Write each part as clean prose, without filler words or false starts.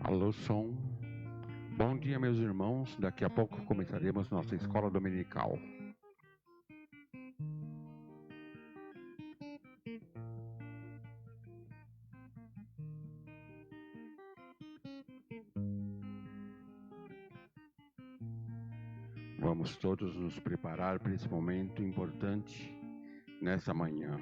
Alô, som. Bom dia, meus irmãos. Daqui a pouco começaremos nossa escola dominical. Vamos todos nos preparar para esse momento importante nessa manhã.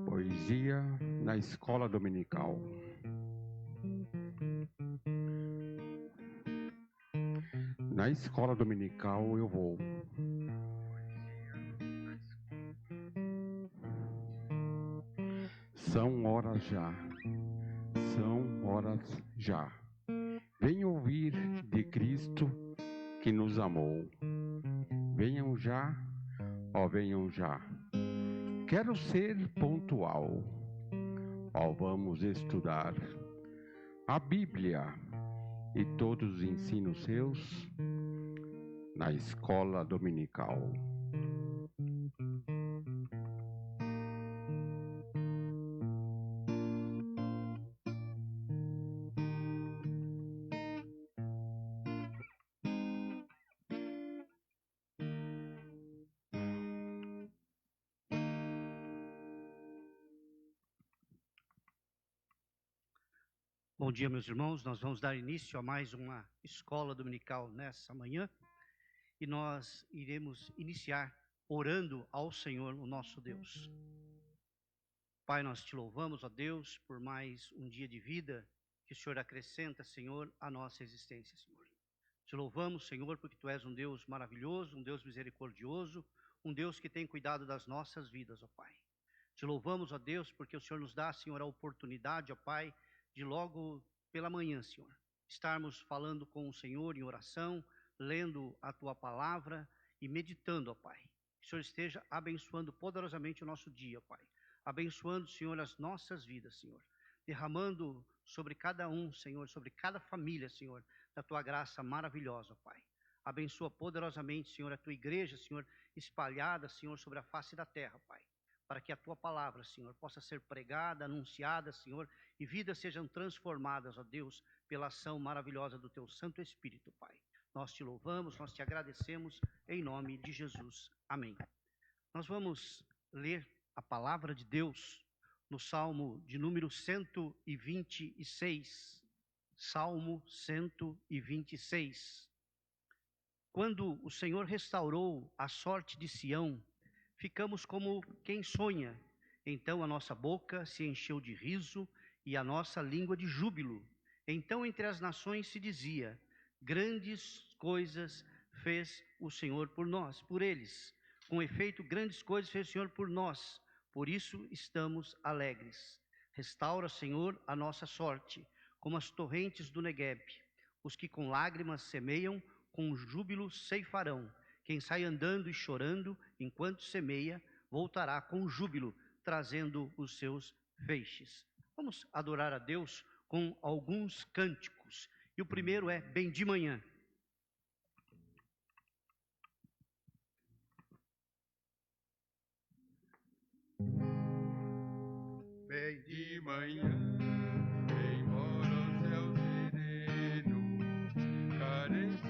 Poesia na escola dominical. Na escola dominical eu vou. São horas já. São horas já. Venham ouvir de Cristo que nos amou. Venham já, ó venham já. Quero ser pontual. Ó, vamos estudar a Bíblia e todos os ensinos seus na escola dominical. Bom dia, meus irmãos. Nós vamos dar início a mais uma escola dominical nessa manhã e nós iremos iniciar orando ao Senhor, o nosso Deus. Pai, nós te louvamos, ó Deus, por mais um dia de vida que o Senhor acrescenta, Senhor, à nossa existência, Senhor. Te louvamos, Senhor, porque Tu és um Deus maravilhoso, um Deus misericordioso, um Deus que tem cuidado das nossas vidas, ó Pai. Te louvamos, ó Deus, porque o Senhor nos dá, Senhor, a oportunidade, ó Pai, de logo pela manhã, Senhor, estarmos falando com o Senhor em oração, lendo a Tua palavra e meditando, ó Pai. Que o Senhor esteja abençoando poderosamente o nosso dia, Pai. Abençoando, Senhor, as nossas vidas, Senhor. Derramando sobre cada um, Senhor, sobre cada família, Senhor, da Tua graça maravilhosa, Pai. Abençoa poderosamente, Senhor, a Tua igreja, Senhor, espalhada, Senhor, sobre a face da terra, Pai. Para que a Tua palavra, Senhor, possa ser pregada, anunciada, Senhor, e vidas sejam transformadas, ó Deus, pela ação maravilhosa do Teu Santo Espírito, Pai. Nós Te louvamos, nós Te agradecemos, em nome de Jesus. Amém. Nós vamos ler a palavra de Deus no Salmo de número 126. Salmo 126. Quando o Senhor restaurou a sorte de Sião, ficamos como quem sonha. Então a nossa boca se encheu de riso e a nossa língua de júbilo. Então entre as nações se dizia: grandes coisas fez o Senhor por nós, por eles. Com efeito, grandes coisas fez o Senhor por nós, por isso estamos alegres. Restaura, Senhor, a nossa sorte, como as torrentes do Neguebe. Os que com lágrimas semeiam, com júbilo ceifarão. Quem sai andando e chorando enquanto semeia, voltará com júbilo, trazendo os seus feixes. Vamos adorar a Deus com alguns cânticos. E o primeiro é Bem de Manhã. Bem de manhã, embora o céu sereno, careço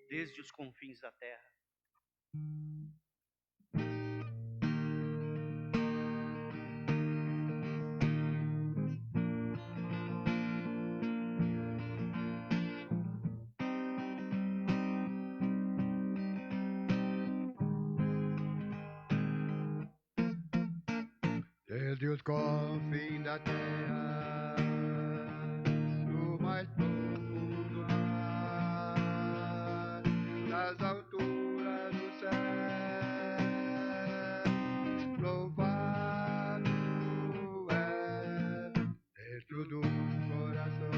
desde os confins da terra. Desde os confins da terra, no mais profundo mar, nas alturas do céu, louvado é dentro do coração,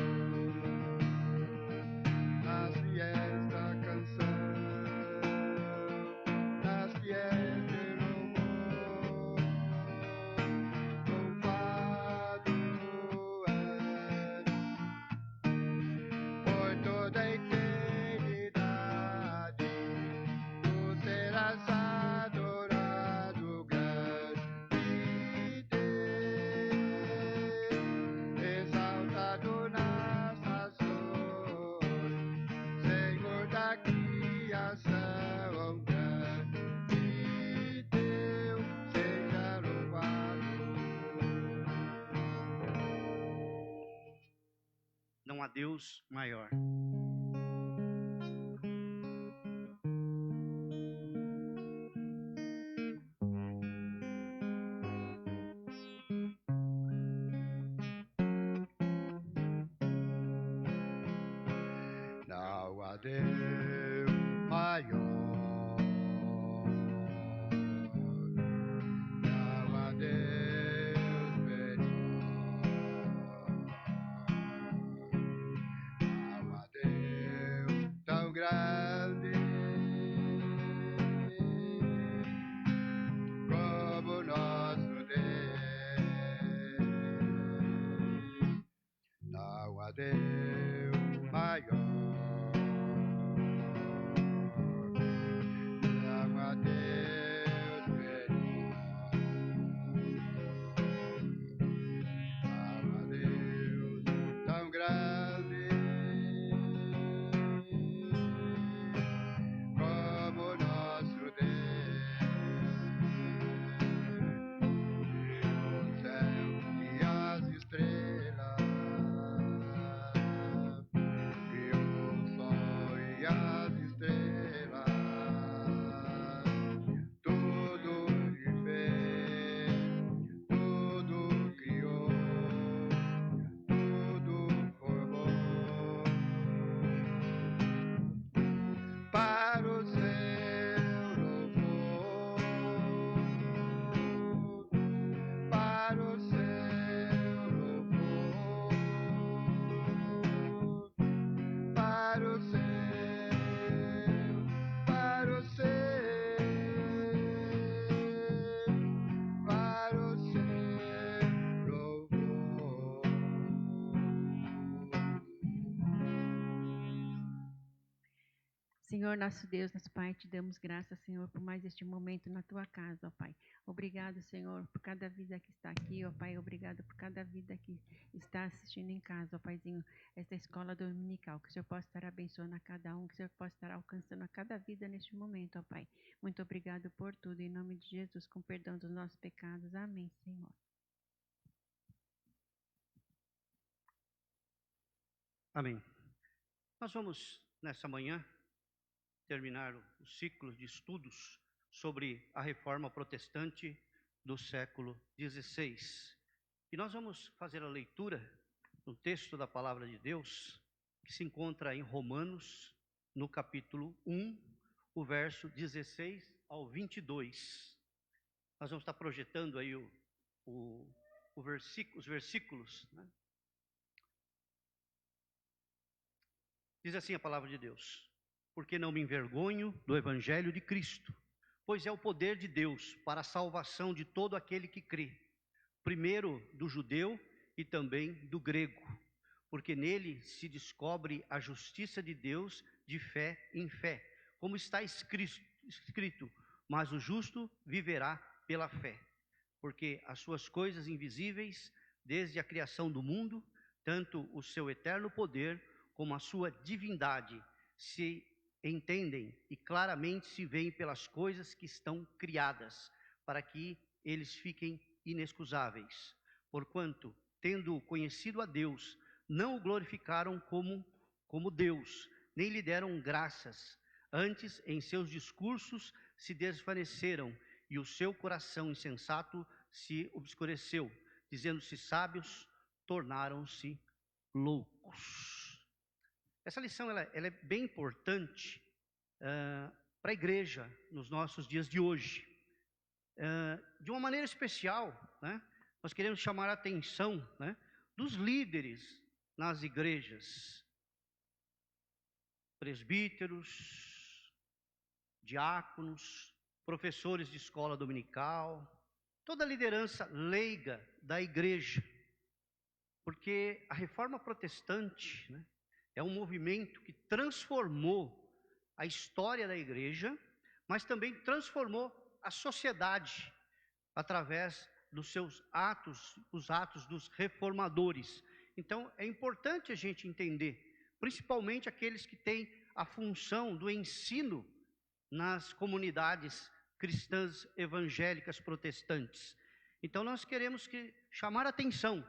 nasce esta canção, nasce este louvor. Louvado é Deus maior. Não há Deus maior, não há Deus melhor, não há Deus tão grande como nosso Deus. Não há Deus maior. Não há Deus melhor. Não há Deus tão grande como nosso Deus. O céu e as estrelas, e o sol e as estrelas, tudo lhe fez, tudo criou, tudo formou para o seu louvor, para o seu louvor, para o seu, para o seu, para o seu louvor. Senhor, nosso Deus, nosso Pai, te damos graças, Senhor, por mais este momento na tua casa, ó Pai. Obrigado, Senhor, por cada vida que está aqui, ó Pai. Obrigado por cada vida que está assistindo em casa, ó Paizinho, esta escola dominical. Que o Senhor possa estar abençoando a cada um, que o Senhor possa estar alcançando a cada vida neste momento, ó Pai. Muito obrigado por tudo, em nome de Jesus, com perdão dos nossos pecados. Amém, Senhor. Amém. Nós vamos, nessa manhã, terminar o ciclo de estudos sobre a reforma protestante do século XVI. E nós vamos fazer a leitura do texto da palavra de Deus, que se encontra em Romanos, no capítulo 1, o verso 16 ao 22. Nós vamos estar projetando aí os versículos, né? Diz assim a palavra de Deus: porque não me envergonho do evangelho de Cristo, pois é o poder de Deus para a salvação de todo aquele que crê, primeiro do judeu e também do grego, porque nele se descobre a justiça de Deus de fé em fé, como está escrito, mas o justo viverá pela fé, porque as suas coisas invisíveis, desde a criação do mundo, tanto o seu eterno poder como a sua divindade, se entendem e claramente se veem pelas coisas que estão criadas, para que eles fiquem inexcusáveis. Porquanto, tendo conhecido a Deus, não o glorificaram como Deus, nem lhe deram graças. Antes, em seus discursos se desvaneceram, e o seu coração insensato se obscureceu. Dizendo-se sábios, tornaram-se loucos. Essa lição ela é bem importante para a igreja nos nossos dias de hoje. De uma maneira especial, né, nós queremos chamar a atenção, né, dos líderes nas igrejas, presbíteros, diáconos, professores de escola dominical, toda a liderança leiga da igreja, porque a reforma protestante, né, é um movimento que transformou a história da igreja, mas também transformou a sociedade através dos seus atos, os atos dos reformadores. Então, é importante a gente entender, principalmente aqueles que têm a função do ensino nas comunidades cristãs evangélicas protestantes. Então, nós queremos chamar a atenção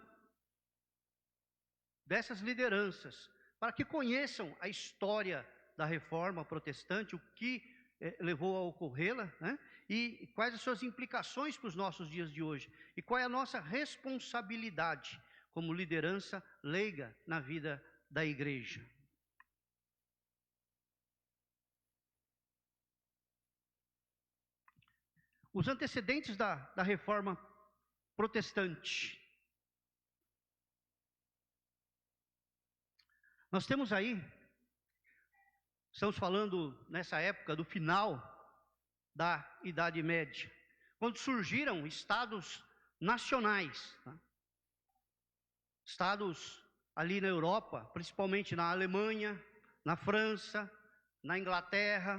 dessas lideranças, para que conheçam a história da reforma protestante, o que levou a ocorrê-la, né? E quais as suas implicações para os nossos dias de hoje, e qual é a nossa responsabilidade como liderança leiga na vida da igreja. Os antecedentes da reforma protestante. Nós temos aí, estamos falando nessa época do final da Idade Média, quando surgiram estados nacionais, tá? Estados ali na Europa, principalmente na Alemanha, na França, na Inglaterra,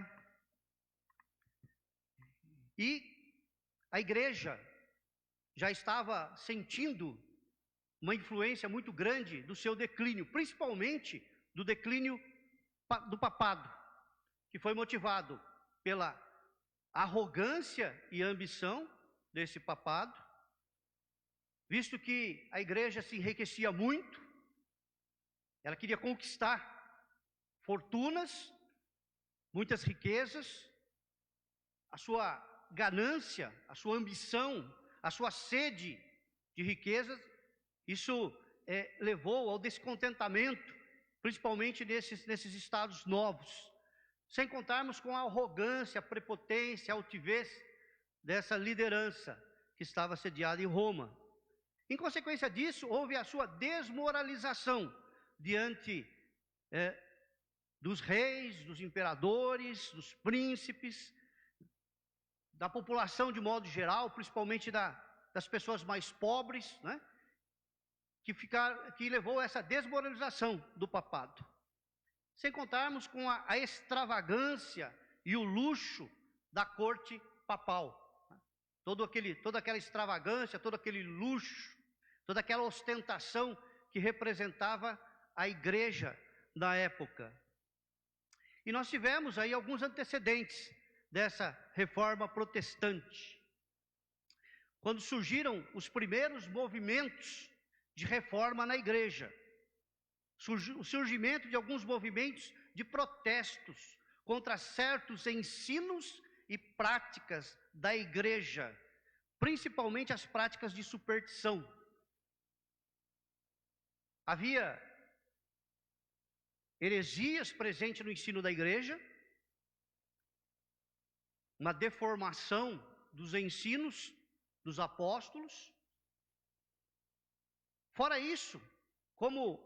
e a igreja já estava sentindo uma influência muito grande do seu declínio, principalmente do declínio do papado, que foi motivado pela arrogância e ambição desse papado, visto que a igreja se enriquecia muito, ela queria conquistar fortunas, muitas riquezas, a sua ganância, a sua ambição, a sua sede de riquezas, isso levou ao descontentamento, principalmente nesses estados novos, sem contarmos com a arrogância, a prepotência, a altivez dessa liderança que estava sediada em Roma. Em consequência disso, houve a sua desmoralização diante dos reis, dos imperadores, dos príncipes, da população de modo geral, principalmente das pessoas mais pobres, né? Que levou a essa desmoralização do papado. Sem contarmos com a extravagância e o luxo da corte papal. Toda aquela extravagância, todo aquele luxo, toda aquela ostentação que representava a igreja da época. E nós tivemos aí alguns antecedentes dessa reforma protestante, quando surgiram os primeiros movimentos de reforma na igreja, o surgimento de alguns movimentos de protestos contra certos ensinos e práticas da igreja, principalmente as práticas de superstição. Havia heresias presentes no ensino da igreja, uma deformação dos ensinos dos apóstolos. Fora isso, como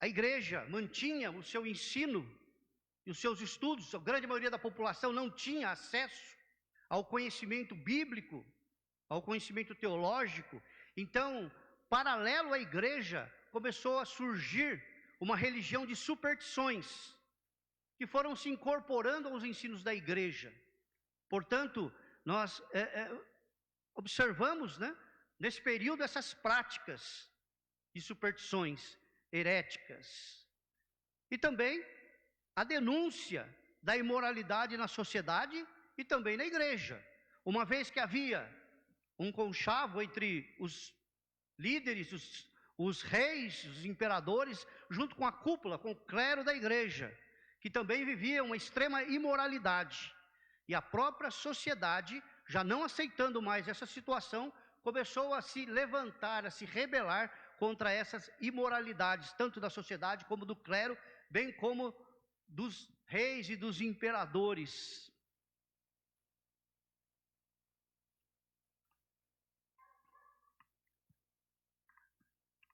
a igreja mantinha o seu ensino e os seus estudos, a grande maioria da população não tinha acesso ao conhecimento bíblico, ao conhecimento teológico. Então, paralelo à igreja, começou a surgir uma religião de superstições, que foram se incorporando aos ensinos da igreja. Portanto, nós observamos, né, nesse período, essas práticas de superstições heréticas. E também a denúncia da imoralidade na sociedade e também na igreja, uma vez que havia um conchavo entre os líderes, os reis, os imperadores, junto com a cúpula, com o clero da igreja, que também vivia uma extrema imoralidade. E a própria sociedade, já não aceitando mais essa situação, começou a se levantar, a se rebelar contra essas imoralidades, tanto da sociedade como do clero, bem como dos reis e dos imperadores.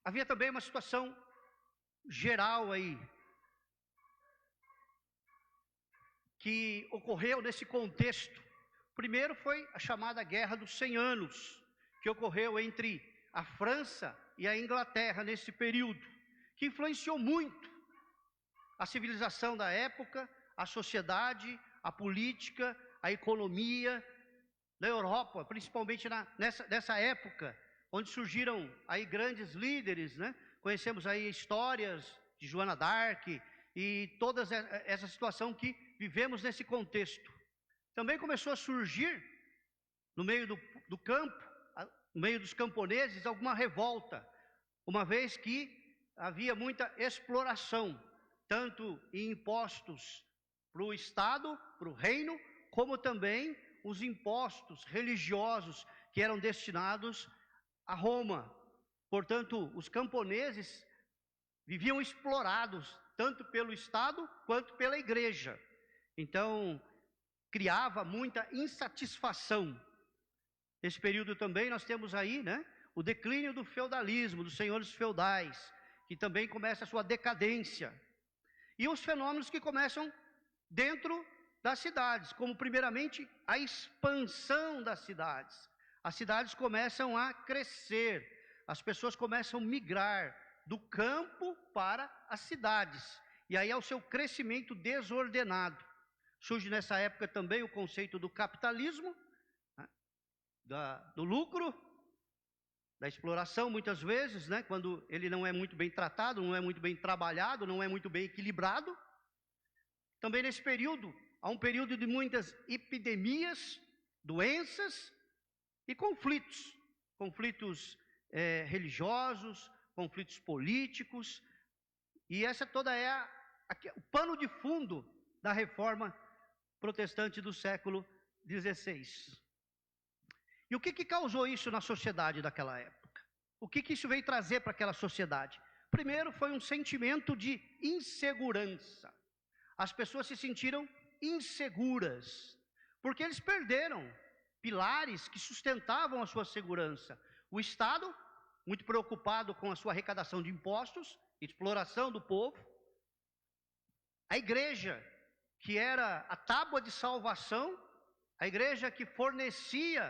Havia também uma situação geral aí, que ocorreu nesse contexto. Primeiro foi a chamada Guerra dos 100 Anos, que ocorreu entre a França e a Inglaterra nesse período, que influenciou muito a civilização da época, a sociedade, a política, a economia da Europa, principalmente nessa época, onde surgiram aí grandes líderes, né? Conhecemos aí histórias de Joana d'Arc e toda essa situação que vivemos nesse contexto. Também começou a surgir no meio do campo, no meio dos camponeses, alguma revolta uma vez que havia muita exploração, tanto em impostos para o Estado, para o reino, como também os impostos religiosos que eram destinados a Roma. Portanto, os camponeses viviam explorados, tanto pelo Estado quanto pela igreja. Então, criava muita insatisfação. Nesse período também nós temos aí, né, o declínio do feudalismo, dos senhores feudais, que também começa a sua decadência. E os fenômenos que começam dentro das cidades, como primeiramente a expansão das cidades. As cidades começam a crescer, as pessoas começam a migrar do campo para as cidades. E aí é o seu crescimento desordenado. Surge nessa época também o conceito do capitalismo, né, do lucro, da exploração muitas vezes, né, quando ele não é muito bem tratado, não é muito bem trabalhado, não é muito bem equilibrado. Também nesse período, há um período de muitas epidemias, doenças e conflitos religiosos, conflitos políticos, e essa toda é o pano de fundo da reforma protestante do século XVI. E o que causou isso na sociedade daquela época? O que isso veio trazer para aquela sociedade? Primeiro foi um sentimento de insegurança. As pessoas se sentiram inseguras, porque eles perderam pilares que sustentavam a sua segurança. O Estado, muito preocupado com a sua arrecadação de impostos, exploração do povo. A igreja, que era a tábua de salvação, a igreja que fornecia,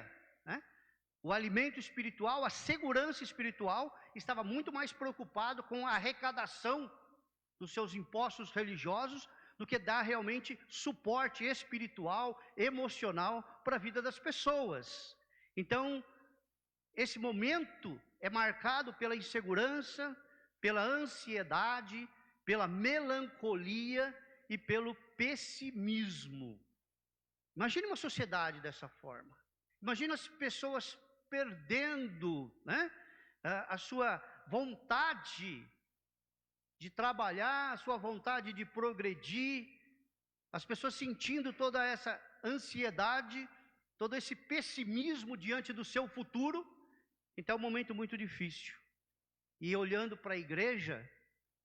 né, o alimento espiritual, a segurança espiritual, estava muito mais preocupado com a arrecadação dos seus impostos religiosos do que dar realmente suporte espiritual, emocional para a vida das pessoas. Então, esse momento é marcado pela insegurança, pela ansiedade, pela melancolia e pelo pessimismo. Imagine uma sociedade dessa forma. Imagine as pessoas perdendo, né, a sua vontade de trabalhar, a sua vontade de progredir, as pessoas sentindo toda essa ansiedade, todo esse pessimismo diante do seu futuro. Então é um momento muito difícil. E olhando para a igreja,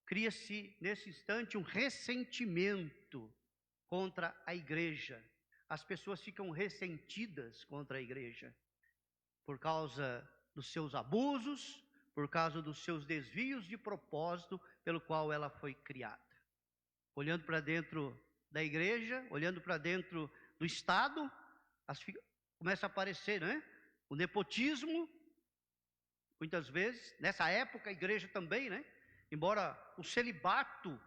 cria-se nesse instante um ressentimento contra a igreja. As pessoas ficam ressentidas contra a igreja, por causa dos seus abusos, por causa dos seus desvios de propósito pelo qual ela foi criada. Olhando para dentro da igreja, olhando para dentro do Estado, começa a aparecer, né, o nepotismo. Muitas vezes, nessa época a igreja também, né, embora o celibato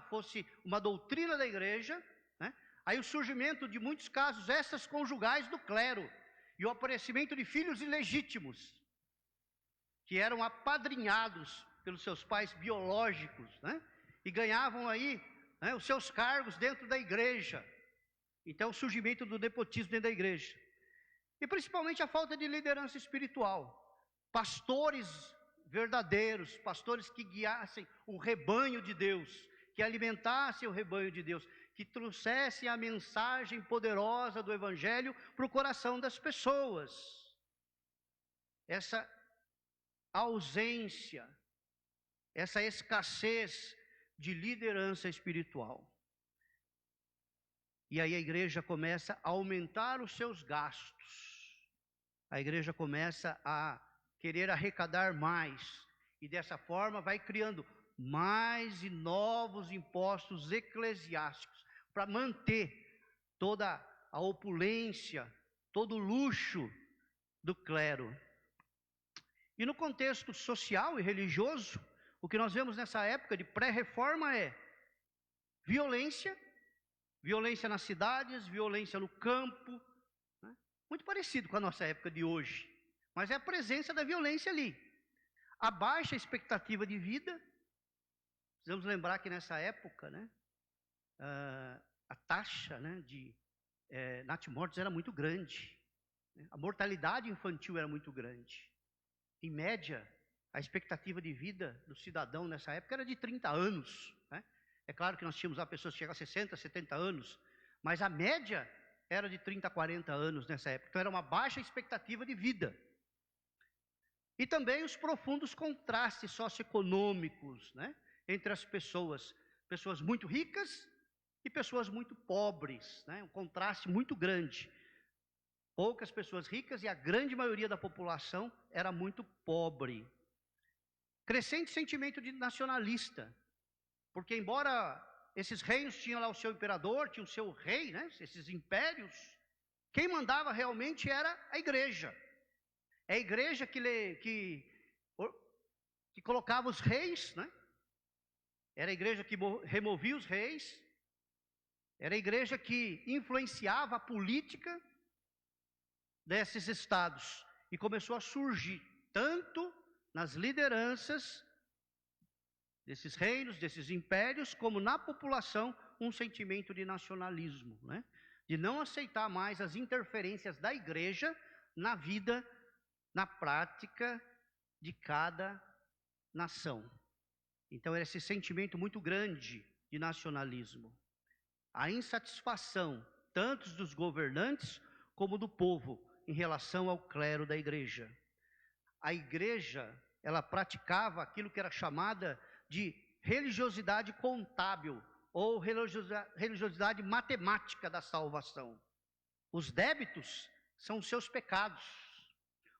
fosse uma doutrina da igreja, né, aí o surgimento de muitos casos extraconjugais do clero e o aparecimento de filhos ilegítimos, que eram apadrinhados pelos seus pais biológicos, né, e ganhavam aí, né, os seus cargos dentro da igreja. Então, o surgimento do nepotismo dentro da igreja. E principalmente a falta de liderança espiritual. Pastores verdadeiros, pastores que guiassem o rebanho de Deus, que alimentassem o rebanho de Deus, que trouxessem a mensagem poderosa do Evangelho para o coração das pessoas. Essa ausência, essa escassez de liderança espiritual. E aí a igreja começa a aumentar os seus gastos. A igreja começa a querer arrecadar mais. E dessa forma vai criando mais e novos impostos eclesiásticos para manter toda a opulência, todo o luxo do clero. E no contexto social e religioso, o que nós vemos nessa época de pré-reforma é violência nas cidades, violência no campo, né? Muito parecido com a nossa época de hoje, mas é a presença da violência ali. A baixa expectativa de vida, precisamos lembrar que nessa época, né, a taxa, né, de natimortos era muito grande, né? A mortalidade infantil era muito grande. Em média, a expectativa de vida do cidadão nessa época era de 30 anos, né? É claro que nós tínhamos lá pessoas que chegavam a 60, 70 anos, mas a média era de 30 a 40 anos nessa época. Então era uma baixa expectativa de vida. E também os profundos contrastes socioeconômicos, né, entre as pessoas. Pessoas muito ricas e pessoas muito pobres, né? Um contraste muito grande. Poucas pessoas ricas e a grande maioria da população era muito pobre. Crescente sentimento de nacionalista, porque embora esses reinos tinham lá o seu imperador, tinham o seu rei, né, esses impérios, quem mandava realmente era a igreja. É a igreja que colocava os reis, né? Era a igreja que removia os reis, era a igreja que influenciava a política desses estados. E começou a surgir, tanto nas lideranças desses reinos, desses impérios, como na população, um sentimento de nacionalismo, né? De não aceitar mais as interferências da igreja na vida, na prática de cada nação. Então era esse sentimento muito grande de nacionalismo. A insatisfação, tanto dos governantes como do povo, em relação ao clero da igreja. A igreja, ela praticava aquilo que era chamada de religiosidade contábil, ou religiosidade matemática da salvação. Os débitos são os seus pecados,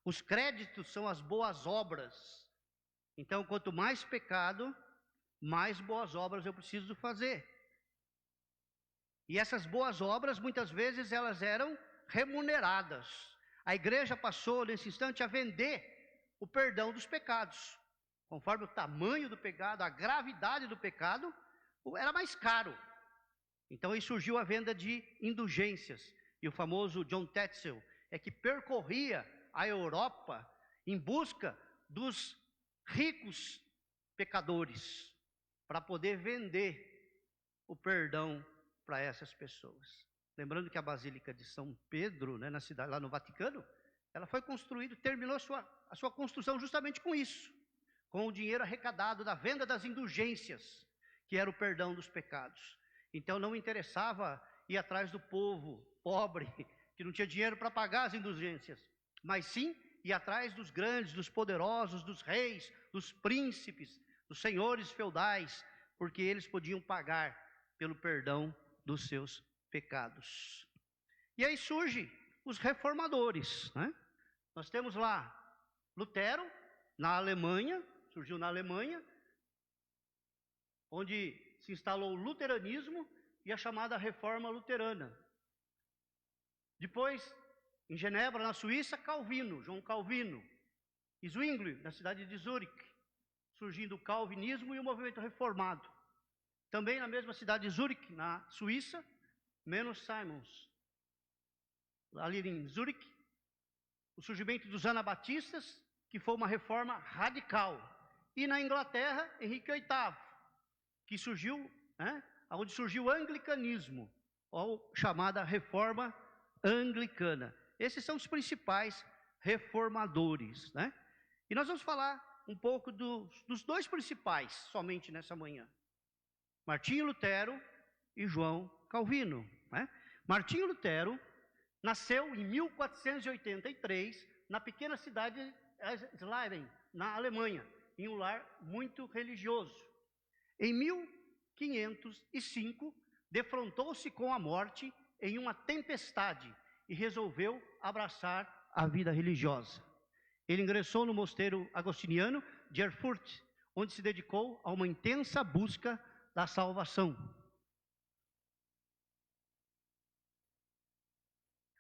os créditos são as boas obras. Então, quanto mais pecado, mais boas obras eu preciso fazer. E essas boas obras, muitas vezes, elas eram remuneradas. A igreja passou, nesse instante, a vender o perdão dos pecados. Conforme o tamanho do pecado, a gravidade do pecado, era mais caro. Então aí surgiu a venda de indulgências. E o famoso John Tetzel é que percorria a Europa em busca dos ricos pecadores, para poder vender o perdão para essas pessoas. Lembrando que a Basílica de São Pedro, né, na cidade, lá no Vaticano, ela foi construída, terminou a sua construção justamente com isso, com o dinheiro arrecadado da venda das indulgências, que era o perdão dos pecados. Então não interessava ir atrás do povo pobre, que não tinha dinheiro para pagar as indulgências, mas sim ir atrás dos grandes, dos poderosos, dos reis, dos príncipes, dos senhores feudais, porque eles podiam pagar pelo perdão dos seus pecados. E aí surgem os reformadores, né? Nós temos lá Lutero, na Alemanha, surgiu na Alemanha, onde se instalou o luteranismo e a chamada Reforma Luterana. Depois, em Genebra, na Suíça, Calvino, João Calvino. E Zwingli, na cidade de Zurique, surgindo o calvinismo e o movimento reformado. Também na mesma cidade de Zurique, na Suíça, Menno Simons. Ali em Zurique, o surgimento dos anabatistas, que foi uma reforma radical. E na Inglaterra, Henrique VIII, que surgiu, onde surgiu o anglicanismo, ou chamada Reforma Anglicana. Esses são os principais reformadores, né? E nós vamos falar um pouco dos dois principais, somente nessa manhã. Martinho Lutero e João Calvino, né? Martinho Lutero nasceu em 1483, na pequena cidade de Sliden, na Alemanha, em um lar muito religioso. Em 1505, defrontou-se com a morte em uma tempestade e resolveu abraçar a vida religiosa. Ele ingressou no mosteiro agostiniano de Erfurt, onde se dedicou a uma intensa busca da salvação.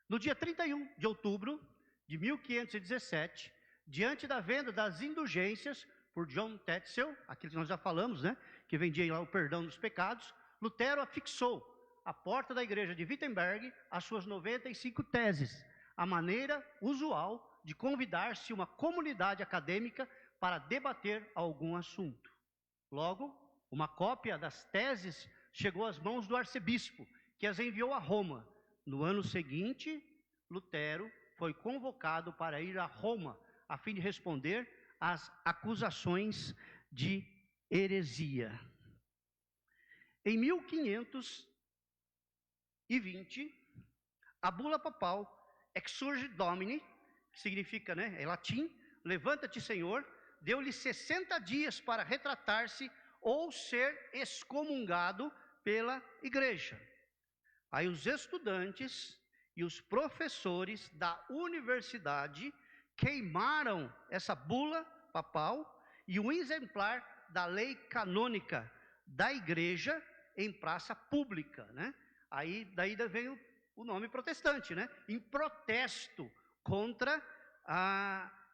No dia 31 de outubro de 1517, diante da venda das indulgências por John Tetzel, aquilo que nós já falamos, né, que vendia lá o perdão dos pecados, Lutero afixou à porta da igreja de Wittenberg as suas 95 teses, a maneira usual de convidar-se uma comunidade acadêmica para debater algum assunto. Logo, uma cópia das teses chegou às mãos do arcebispo, que as enviou a Roma. No ano seguinte, Lutero foi convocado para ir a Roma, a fim de responder as acusações de heresia. Em 1520, a bula papal Exsurge Domini, que significa, em latim, levanta-te, Senhor, deu-lhe 60 dias para retratar-se ou ser excomungado pela igreja. Aí os estudantes e os professores da universidade queimaram essa bula papal e um exemplar da lei canônica da igreja em praça pública, Aí daí veio o nome protestante, em protesto contra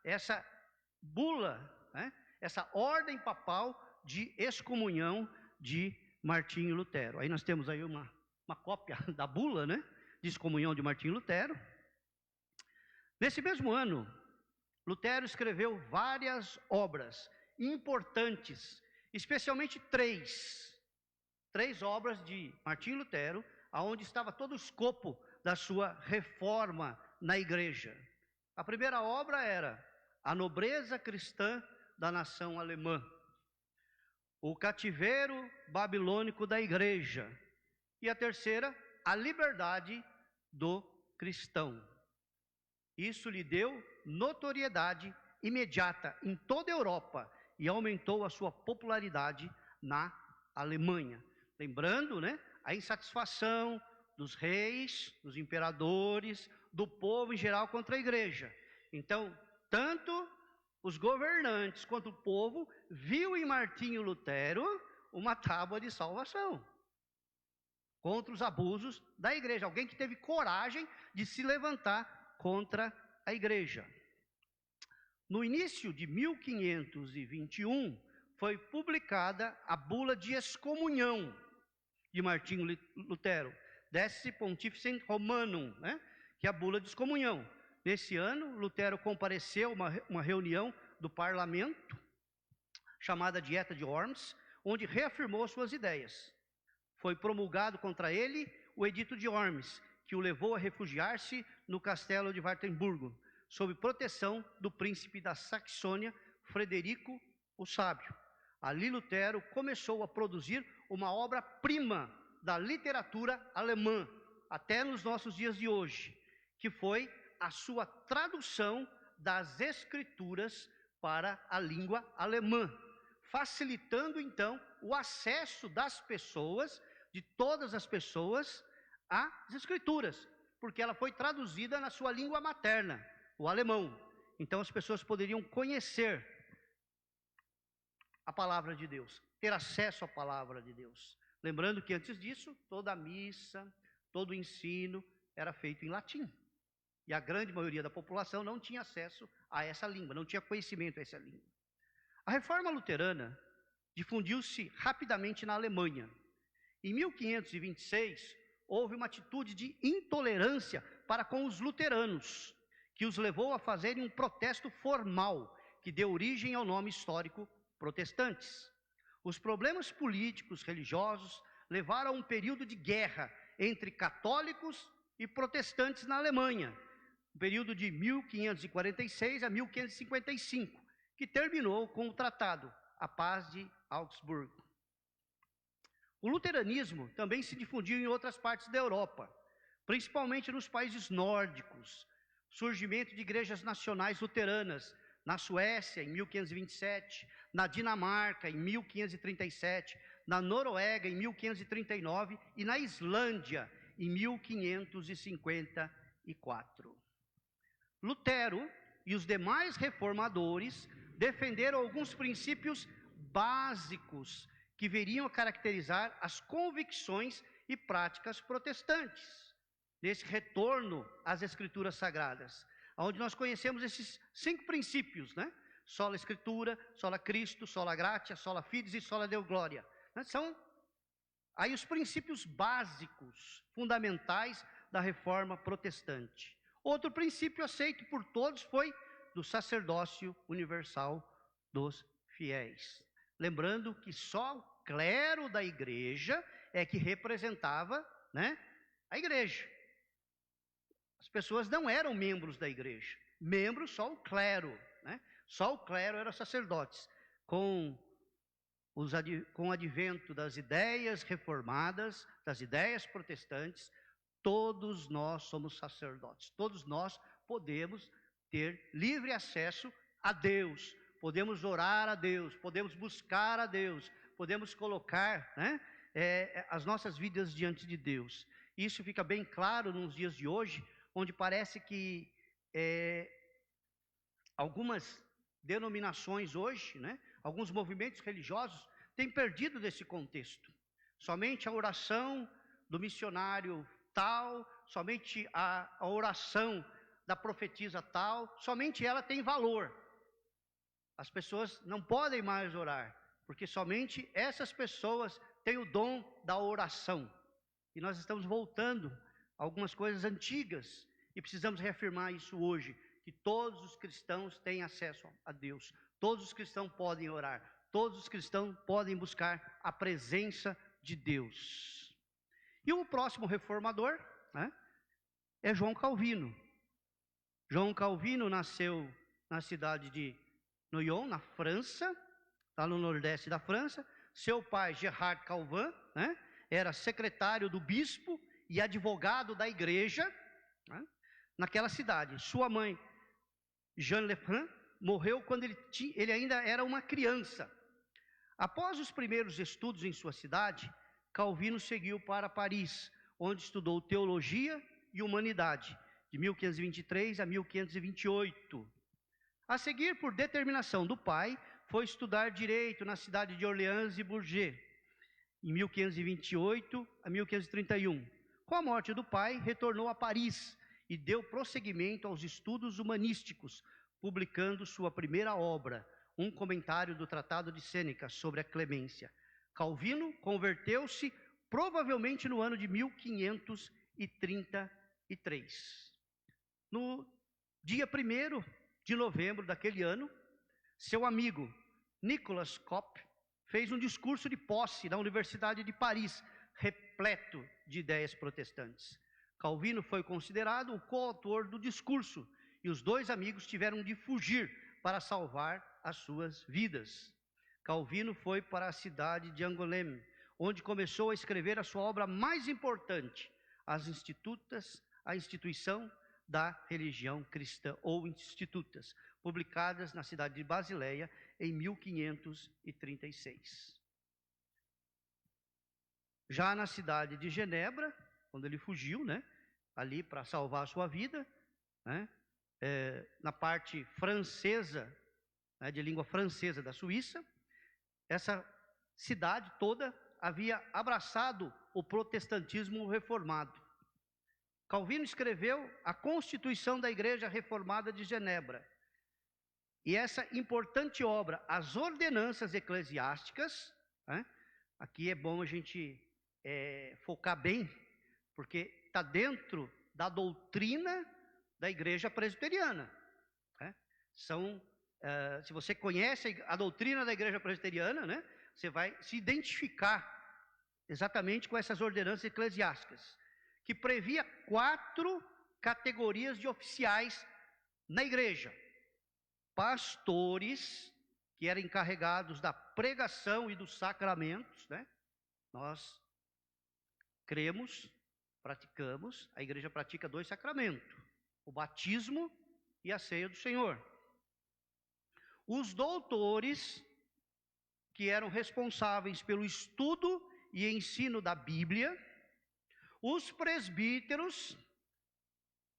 essa bula, essa ordem papal de excomunhão de Martinho Lutero. Aí nós temos aí uma cópia da bula, de excomunhão de Martinho Lutero. Nesse mesmo ano, Lutero escreveu várias obras importantes, especialmente três obras de Martinho Lutero, aonde estava todo o escopo da sua reforma na igreja. A primeira obra era A Nobreza Cristã da Nação Alemã, O Cativeiro Babilônico da Igreja, e a terceira, A Liberdade do Cristão. Isso lhe deu notoriedade imediata em toda a Europa e aumentou a sua popularidade na Alemanha. Lembrando, a insatisfação dos reis, dos imperadores, do povo em geral contra a igreja. Então, tanto os governantes quanto o povo viu em Martinho Lutero uma tábua de salvação contra os abusos da igreja. Alguém que teve coragem de se levantar contra a igreja. No início de 1521, foi publicada a bula de excomunhão de Martinho Lutero, Desse Pontificem Romanum, que é a bula de excomunhão. Nesse ano, Lutero compareceu a uma reunião do parlamento, chamada Dieta de Worms, onde reafirmou suas ideias. Foi promulgado contra ele o Edito de Worms, que o levou a refugiar-se no castelo de Wartenburgo, sob proteção do príncipe da Saxônia, Frederico o Sábio. Ali Lutero começou a produzir uma obra-prima da literatura alemã, até nos nossos dias de hoje, que foi a sua tradução das escrituras para a língua alemã, facilitando então o acesso das pessoas, de todas as pessoas, às escrituras, porque ela foi traduzida na sua língua materna, o alemão. Então as pessoas poderiam conhecer a palavra de Deus, ter acesso à palavra de Deus. Lembrando que antes disso, toda a missa, todo o ensino era feito em latim. E a grande maioria da população não tinha acesso a essa língua, não tinha conhecimento a essa língua. A reforma luterana difundiu-se rapidamente na Alemanha. Em 1526, houve uma atitude de intolerância para com os luteranos, que os levou a fazerem um protesto formal, que deu origem ao nome histórico protestantes. Os problemas políticos, religiosos, levaram a um período de guerra entre católicos e protestantes na Alemanha, um período de 1546 a 1555, que terminou com o tratado, a Paz de Augsburgo. O luteranismo também se difundiu em outras partes da Europa, principalmente nos países nórdicos. Surgimento de igrejas nacionais luteranas na Suécia, em 1527, na Dinamarca, em 1537, na Noruega, em 1539 e na Islândia, em 1554. Lutero e os demais reformadores defenderam alguns princípios básicos que viriam a caracterizar as convicções e práticas protestantes, nesse retorno às Escrituras Sagradas, onde nós conhecemos esses 5 princípios, Sola Escritura, Sola Cristo, Sola Gratia, Sola Fides e Sola Deo Gloria. São aí os princípios básicos, fundamentais da reforma protestante. Outro princípio aceito por todos foi do sacerdócio universal dos fiéis. Lembrando que só o clero da igreja é que representava, a igreja. As pessoas não eram membros da igreja, membros só o clero, Só o clero era sacerdotes. Com o advento das ideias reformadas, das ideias protestantes, todos nós somos sacerdotes. Todos nós podemos ter livre acesso a Deus, podemos orar a Deus, podemos buscar a Deus, podemos colocar, né, as nossas vidas diante de Deus. Isso fica bem claro nos dias de hoje, onde parece que algumas denominações hoje, né, alguns movimentos religiosos têm perdido desse contexto. Somente a oração do missionário tal, somente a oração da profetisa tal, somente ela tem valor. As pessoas não podem mais orar, porque somente essas pessoas têm o dom da oração. E nós estamos voltando a algumas coisas antigas e precisamos reafirmar isso hoje, que todos os cristãos têm acesso a Deus, todos os cristãos podem orar, todos os cristãos podem buscar a presença de Deus. E o próximo reformador, né, é João Calvino. João Calvino nasceu na cidade de Noyon, na França, lá no nordeste da França. Seu pai, Gerard Calvin, né, era secretário do bispo e advogado da igreja, né, naquela cidade. Sua mãe, Jeanne Lefranc, morreu quando ele ainda era uma criança. Após os primeiros estudos em sua cidade, Calvino seguiu para Paris, onde estudou teologia e humanidade, de 1523 a 1528. A seguir, por determinação do pai, foi estudar direito na cidade de Orleans e Bourges, em 1528 a 1531. Com a morte do pai, retornou a Paris e deu prosseguimento aos estudos humanísticos, publicando sua primeira obra, um comentário do Tratado de Sêneca sobre a clemência. Calvino converteu-se provavelmente no ano de 1533. No dia 1º de novembro daquele ano, seu amigo Nicolas Cop fez um discurso de posse na Universidade de Paris, repleto de ideias protestantes. Calvino foi considerado o coautor do discurso e os dois amigos tiveram de fugir para salvar as suas vidas. Calvino foi para a cidade de Angoulême, onde começou a escrever a sua obra mais importante, a Instituição da Religião Cristã, ou Institutas, publicadas na cidade de Basileia em 1536. Já na cidade de Genebra, quando ele fugiu, né, ali para salvar a sua vida, né, na parte francesa, né, de língua francesa da Suíça, essa cidade toda havia abraçado o protestantismo reformado. Calvino escreveu a Constituição da Igreja Reformada de Genebra. E essa importante obra, as ordenanças eclesiásticas, né, aqui é bom a gente focar bem, porque está dentro da doutrina da Igreja Presbiteriana. Né? Se você conhece a doutrina da Igreja Presbiteriana, né, você vai se identificar exatamente com essas ordenanças eclesiásticas, que previa 4 categorias de oficiais na igreja. Pastores, que eram encarregados da pregação e dos sacramentos, né? Nós cremos, praticamos, a igreja pratica 2 sacramentos, o batismo e a ceia do Senhor. Os doutores, que eram responsáveis pelo estudo e ensino da Bíblia. Os presbíteros,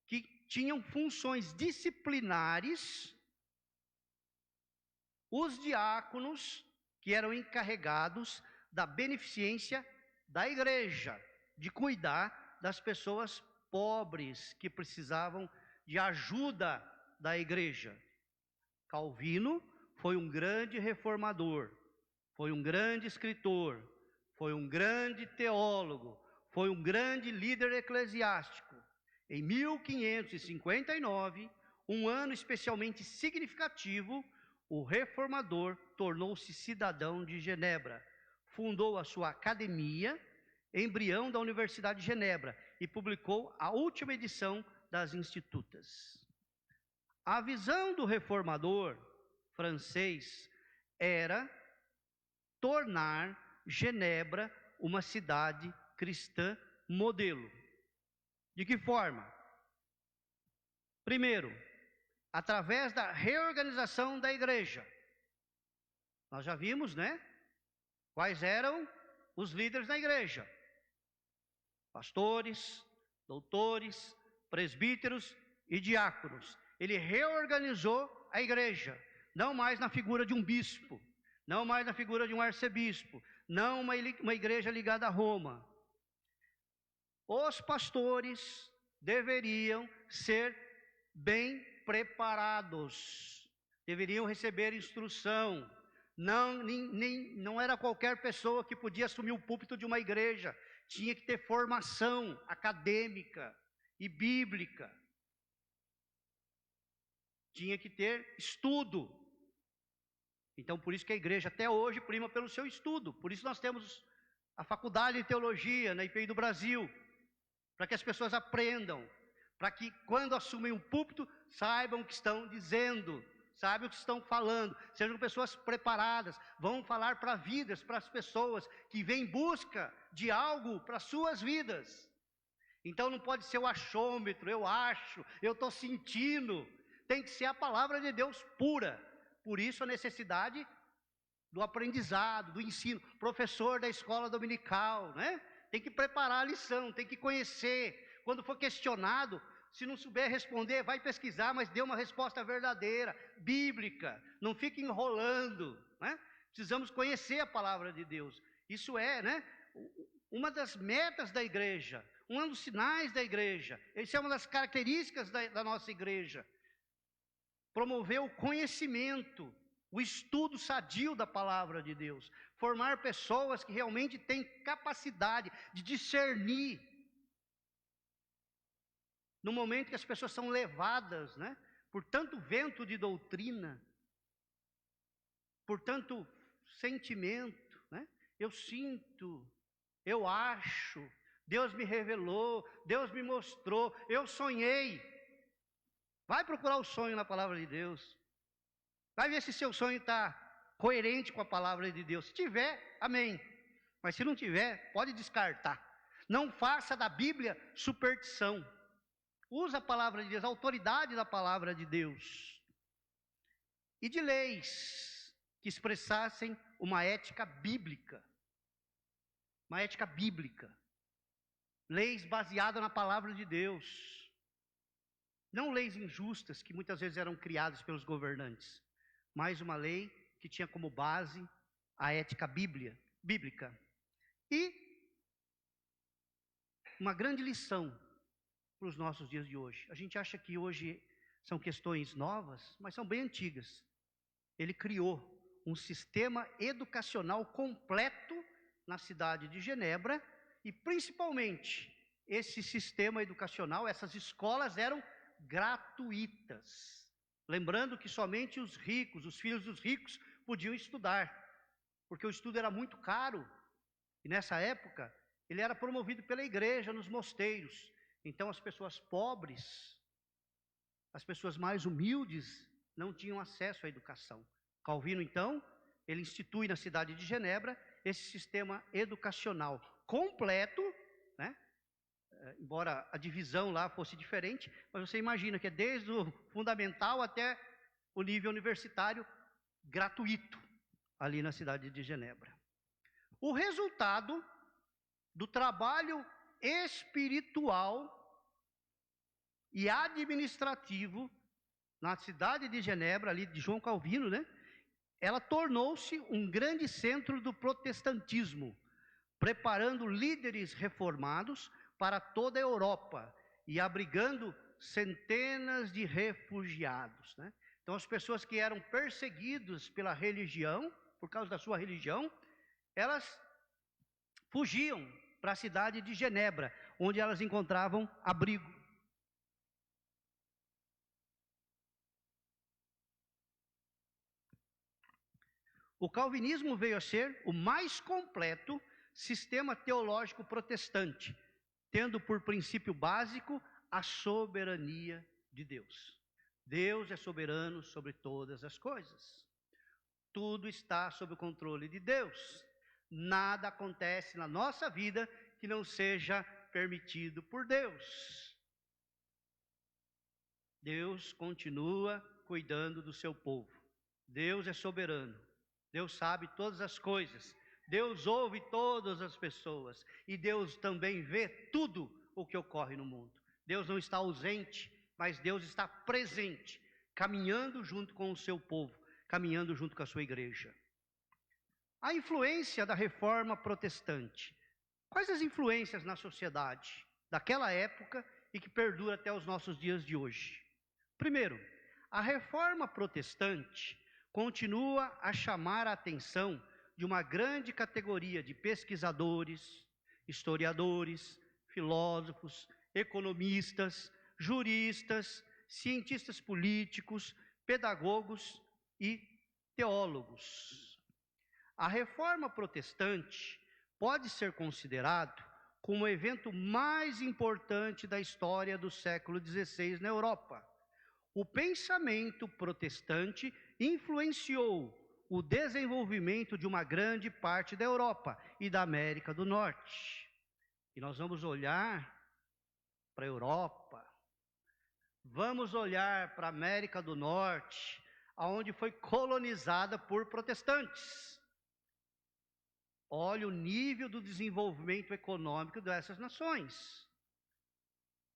que tinham funções disciplinares. Os diáconos, que eram encarregados da beneficência da igreja, de cuidar das pessoas pobres que precisavam de ajuda da igreja. Calvino foi um grande reformador, foi um grande escritor, foi um grande teólogo, foi um grande líder eclesiástico. Em 1559, um ano especialmente significativo, o reformador tornou-se cidadão de Genebra, fundou a sua academia, embrião da Universidade de Genebra, e publicou a última edição das Institutas. A visão do reformador francês era tornar Genebra uma cidade cristã modelo. De que forma? Primeiro, através da reorganização da igreja. Nós já vimos, né? Quais eram os líderes da igreja: pastores, doutores, presbíteros e diáconos. Ele reorganizou a igreja, não mais na figura de um bispo, não mais na figura de um arcebispo, não uma igreja ligada a Roma. Os pastores deveriam ser bem preparados, deveriam receber instrução. Não era qualquer pessoa que podia assumir o púlpito de uma igreja, tinha que ter formação acadêmica e bíblica, tinha que ter estudo. Então, por isso que a igreja até hoje prima pelo seu estudo. Por isso nós temos a faculdade de teologia na IPI do Brasil, para que as pessoas aprendam, para que quando assumem um púlpito, saibam o que estão dizendo, saibam o que estão falando, sejam pessoas preparadas, vão falar para vidas, para as pessoas que vêm em busca de algo para as suas vidas. Então não pode ser o achômetro, eu acho, eu estou sentindo, tem que ser a palavra de Deus pura. Por isso a necessidade do aprendizado, do ensino, professor da escola dominical, né? Tem que preparar a lição, tem que conhecer. Quando for questionado, se não souber responder, vai pesquisar, mas dê uma resposta verdadeira, bíblica. Não fique enrolando, né? Precisamos conhecer a palavra de Deus. Isso é, né, uma das metas da igreja, um dos sinais da igreja. Isso é uma das características da nossa igreja. Promover o conhecimento, o estudo sadio da palavra de Deus. Formar pessoas que realmente têm capacidade de discernir. No momento que as pessoas são levadas, né, por tanto vento de doutrina, por tanto sentimento, né? Eu sinto, eu acho, Deus me revelou, Deus me mostrou, eu sonhei. Vai procurar o sonho na palavra de Deus. Vai ver se seu sonho está coerente com a palavra de Deus. Se tiver, amém. Mas se não tiver, pode descartar. Não faça da Bíblia superstição. Usa a palavra de Deus, a autoridade da palavra de Deus. E de leis que expressassem uma ética bíblica. Uma ética bíblica. Leis baseadas na palavra de Deus. Não leis injustas que muitas vezes eram criadas pelos governantes, mas uma lei que tinha como base a ética bíblica. E uma grande lição para os nossos dias de hoje. A gente acha que hoje são questões novas, mas são bem antigas. Ele criou um sistema educacional completo na cidade de Genebra e principalmente esse sistema educacional, essas escolas eram gratuitas. Lembrando que somente os ricos, os filhos dos ricos podiam estudar, porque o estudo era muito caro. E nessa época, ele era promovido pela igreja nos mosteiros. Então as pessoas pobres, as pessoas mais humildes, não tinham acesso à educação. Calvino, então, ele institui na cidade de Genebra esse sistema educacional completo, né? Embora a divisão lá fosse diferente, mas você imagina que é desde o fundamental até o nível universitário gratuito, ali na cidade de Genebra. O resultado do trabalho espiritual e administrativo na cidade de Genebra, ali de João Calvino, né? Ela tornou-se um grande centro do protestantismo, preparando líderes reformados para toda a Europa e abrigando centenas de refugiados, né? Então as pessoas que eram perseguidas pela religião, por causa da sua religião, elas fugiam para a cidade de Genebra, onde elas encontravam abrigo. O calvinismo veio a ser o mais completo sistema teológico protestante, tendo por princípio básico a soberania de Deus. Deus é soberano sobre todas as coisas. Tudo está sob o controle de Deus. Nada acontece na nossa vida que não seja permitido por Deus. Deus continua cuidando do seu povo. Deus é soberano. Deus sabe todas as coisas. Deus ouve todas as pessoas. E Deus também vê tudo o que ocorre no mundo. Deus não está ausente, mas Deus está presente, caminhando junto com o seu povo, caminhando junto com a sua igreja. A influência da reforma protestante. Quais as influências na sociedade daquela época e que perdura até os nossos dias de hoje? Primeiro, a reforma protestante continua a chamar a atenção de uma grande categoria de pesquisadores, historiadores, filósofos, economistas, juristas, cientistas políticos, pedagogos e teólogos. A reforma protestante pode ser considerado como o evento mais importante da história do século XVI na Europa. O pensamento protestante influenciou o desenvolvimento de uma grande parte da Europa e da América do Norte. E nós vamos olhar para a Europa, vamos olhar para a América do Norte, onde foi colonizada por protestantes. Olha o nível do desenvolvimento econômico dessas nações.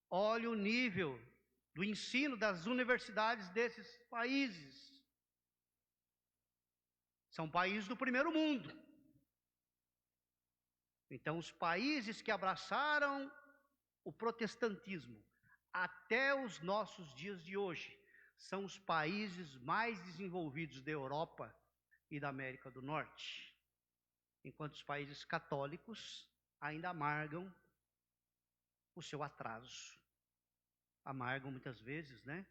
Olha o nível do ensino das universidades desses países. São países do primeiro mundo. Então, os países que abraçaram o protestantismo até os nossos dias de hoje são os países mais desenvolvidos da Europa e da América do Norte. Enquanto os países católicos ainda amargam o seu atraso. Amargam muitas vezes, né,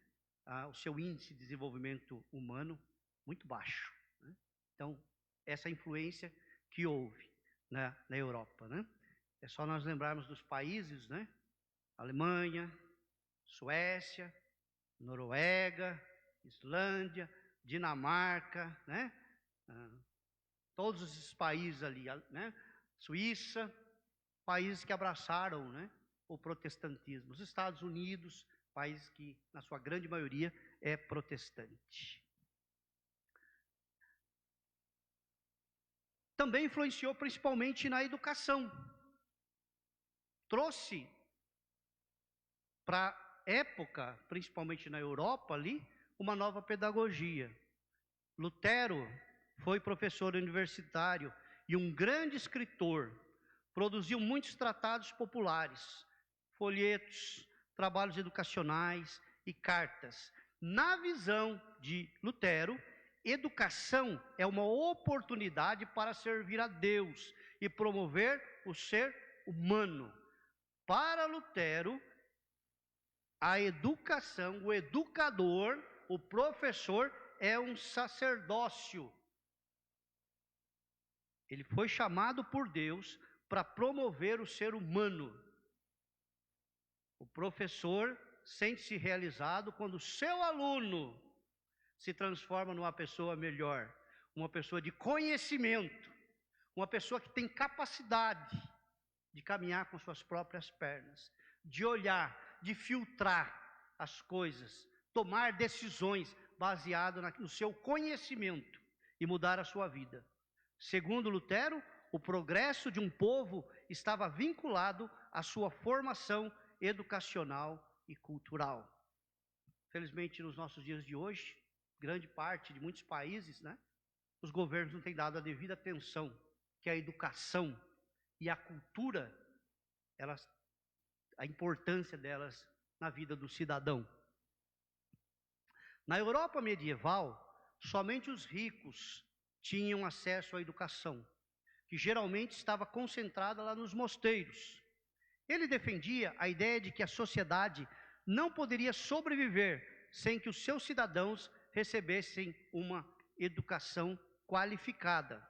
o seu índice de desenvolvimento humano muito baixo. Né? Então, essa influência que houve, né, na Europa. Né? É só nós lembrarmos dos países, né? Alemanha, Suécia, Noruega, Islândia, Dinamarca, né? Todos esses países ali, né? Suíça, países que abraçaram, né, o protestantismo. Os Estados Unidos, país que, na sua grande maioria, é protestante. Também influenciou principalmente na educação. Trouxe para a época, principalmente na Europa ali, uma nova pedagogia. Lutero foi professor universitário e um grande escritor. Produziu muitos tratados populares, folhetos, trabalhos educacionais e cartas. Na visão de Lutero, educação é uma oportunidade para servir a Deus e promover o ser humano. Para Lutero, a educação, o educador, o professor, é um sacerdócio. Ele foi chamado por Deus para promover o ser humano. O professor sente-se realizado quando o seu aluno se transforma numa pessoa melhor, uma pessoa de conhecimento, uma pessoa que tem capacidade de caminhar com suas próprias pernas, de olhar, de filtrar as coisas, tomar decisões baseado no seu conhecimento e mudar a sua vida. Segundo Lutero, o progresso de um povo estava vinculado à sua formação educacional e cultural. Felizmente, nos nossos dias de hoje, grande parte de muitos países, né, os governos não têm dado a devida atenção que a educação e a cultura, a importância delas na vida do cidadão. Na Europa medieval, somente os ricos tinham acesso à educação, que geralmente estava concentrada lá nos mosteiros. Ele defendia a ideia de que a sociedade não poderia sobreviver sem que os seus cidadãos recebessem uma educação qualificada.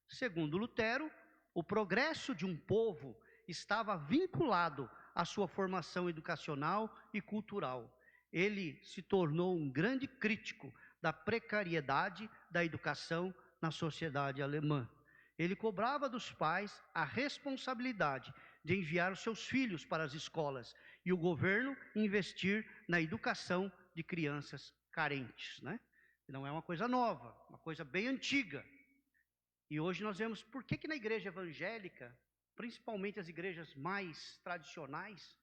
Segundo Lutero, o progresso de um povo estava vinculado à sua formação educacional e cultural. Ele se tornou um grande crítico da precariedade da educação na sociedade alemã. Ele cobrava dos pais a responsabilidade de enviar os seus filhos para as escolas e o governo investir na educação de crianças carentes, né? Não é uma coisa nova, uma coisa bem antiga. E hoje nós vemos por que na igreja evangélica, principalmente as igrejas mais tradicionais,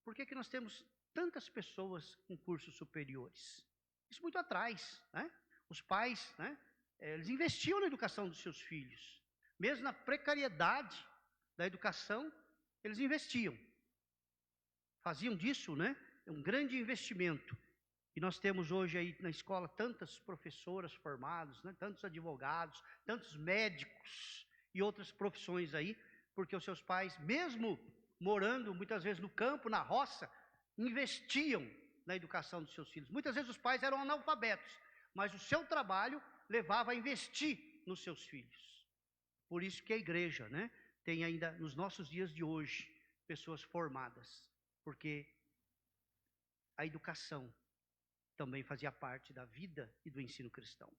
por que nós temos tantas pessoas com cursos superiores? Isso muito atrás, né? Os pais, né, eles investiam na educação dos seus filhos. Mesmo na precariedade da educação, eles investiam. Faziam disso, né, um grande investimento. E nós temos hoje aí na escola tantas professoras formadas, né, tantos advogados, tantos médicos e outras profissões aí, porque os seus pais, mesmo morando muitas vezes no campo, na roça, investiam na educação dos seus filhos. Muitas vezes os pais eram analfabetos, mas o seu trabalho levava a investir nos seus filhos. Por isso que a igreja, né, tem ainda nos nossos dias de hoje pessoas formadas, porque a educação também fazia parte da vida e do ensino cristão.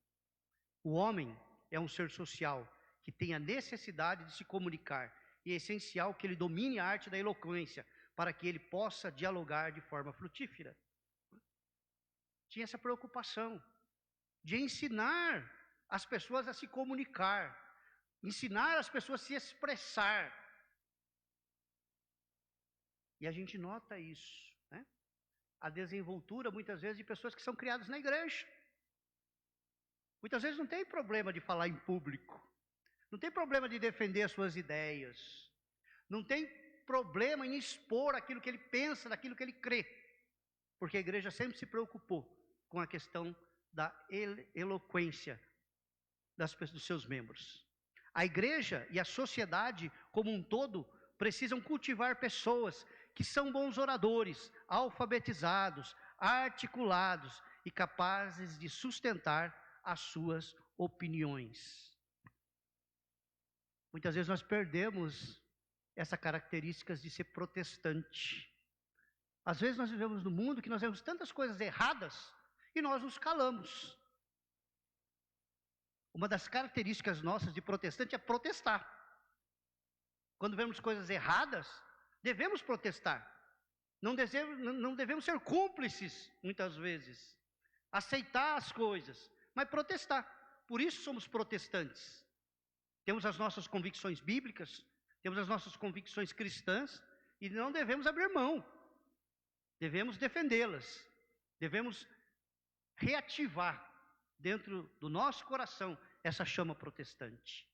O homem é um ser social que tem a necessidade de se comunicar e é essencial que ele domine a arte da eloquência para que ele possa dialogar de forma frutífera. Tinha essa preocupação de ensinar as pessoas a se comunicar, ensinar as pessoas a se expressar. E a gente nota isso, né? A desenvoltura, muitas vezes, de pessoas que são criadas na igreja. Muitas vezes não tem problema de falar em público, não tem problema de defender as suas ideias, não tem problema em expor aquilo que ele pensa, daquilo que ele crê, porque a igreja sempre se preocupou com a questão da eloquência dos seus membros. A igreja e a sociedade como um todo precisam cultivar pessoas que são bons oradores, alfabetizados, articulados e capazes de sustentar as suas opiniões. Muitas vezes nós perdemos essa característica de ser protestante. Às vezes nós vivemos num mundo que nós vemos tantas coisas erradas e nós nos calamos. Uma das características nossas de protestante é protestar. Quando vemos coisas erradas, devemos protestar. Não devemos ser cúmplices, muitas vezes. Aceitar as coisas, mas protestar. Por isso somos protestantes. Temos as nossas convicções bíblicas, temos as nossas convicções cristãs, e não devemos abrir mão. Devemos defendê-las. Devemos reativar dentro do nosso coração essa chama protestante.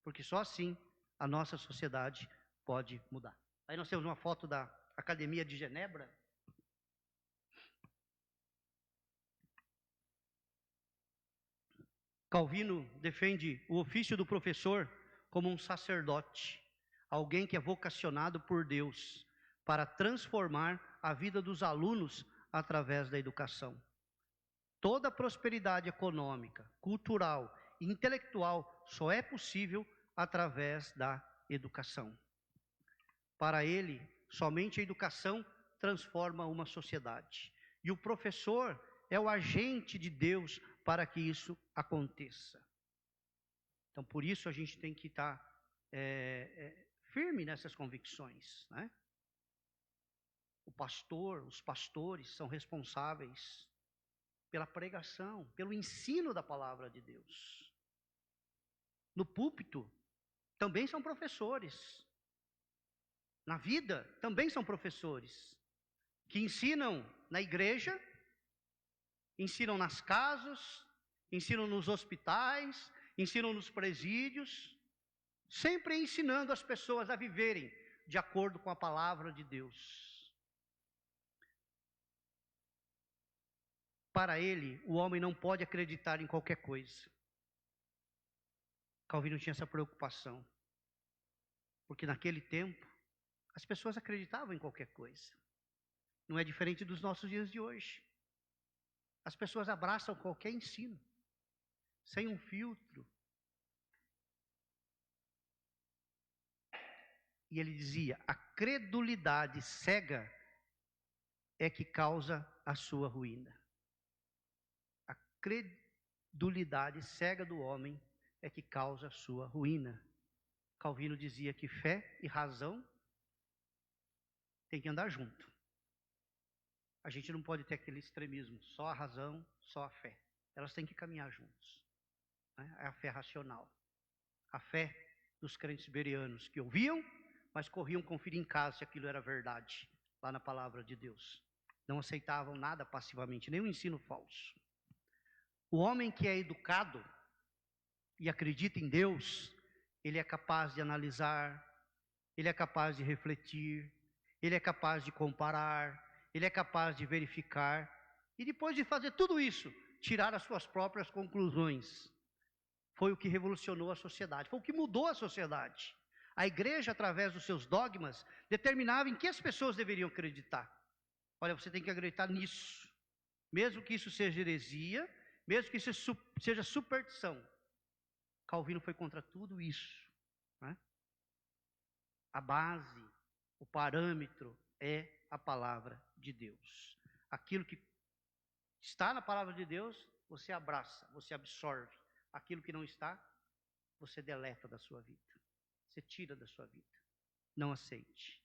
Porque só assim a nossa sociedade pode mudar. Aí nós temos uma foto da Academia de Genebra. Calvino defende o ofício do professor como um sacerdote, alguém que é vocacionado por Deus para transformar a vida dos alunos através da educação. Toda prosperidade econômica, cultural e intelectual só é possível através da educação. Para ele, somente a educação transforma uma sociedade. E o professor é o agente de Deus para que isso aconteça. Então, por isso a gente tem que estar firme nessas convicções, né? Os pastores são responsáveis pela pregação, pelo ensino da palavra de Deus. No púlpito, também são professores. Na vida, também são professores, que ensinam na igreja, ensinam nas casas, ensinam nos hospitais, ensinam nos presídios, sempre ensinando as pessoas a viverem de acordo com a palavra de Deus. Para ele, o homem não pode acreditar em qualquer coisa. Calvino tinha essa preocupação, porque naquele tempo, as pessoas acreditavam em qualquer coisa. Não é diferente dos nossos dias de hoje. As pessoas abraçam qualquer ensino, sem um filtro. E ele dizia, a credulidade cega é que causa a sua ruína. A incredulidade cega do homem é que causa a sua ruína. Calvino dizia que fé e razão têm que andar junto. A gente não pode ter aquele extremismo, só a razão, só a fé. Elas têm que caminhar juntos. Né? É a fé racional. A fé dos crentes bereanos que ouviam, mas corriam conferir em casa se aquilo era verdade, lá na palavra de Deus. Não aceitavam nada passivamente, nem um ensino falso. O homem que é educado e acredita em Deus, ele é capaz de analisar, ele é capaz de refletir, ele é capaz de comparar, ele é capaz de verificar, e depois de fazer tudo isso, tirar as suas próprias conclusões. Foi o que revolucionou a sociedade, foi o que mudou a sociedade. A igreja, através dos seus dogmas, determinava em que as pessoas deveriam acreditar. Olha, você tem que acreditar nisso, mesmo que isso seja heresia, mesmo que isso seja superstição. Calvino foi contra tudo isso. Né? A base, o parâmetro é a palavra de Deus. Aquilo que está na palavra de Deus, você abraça, você absorve. Aquilo que não está, você deleta da sua vida. Você tira da sua vida. Não aceite.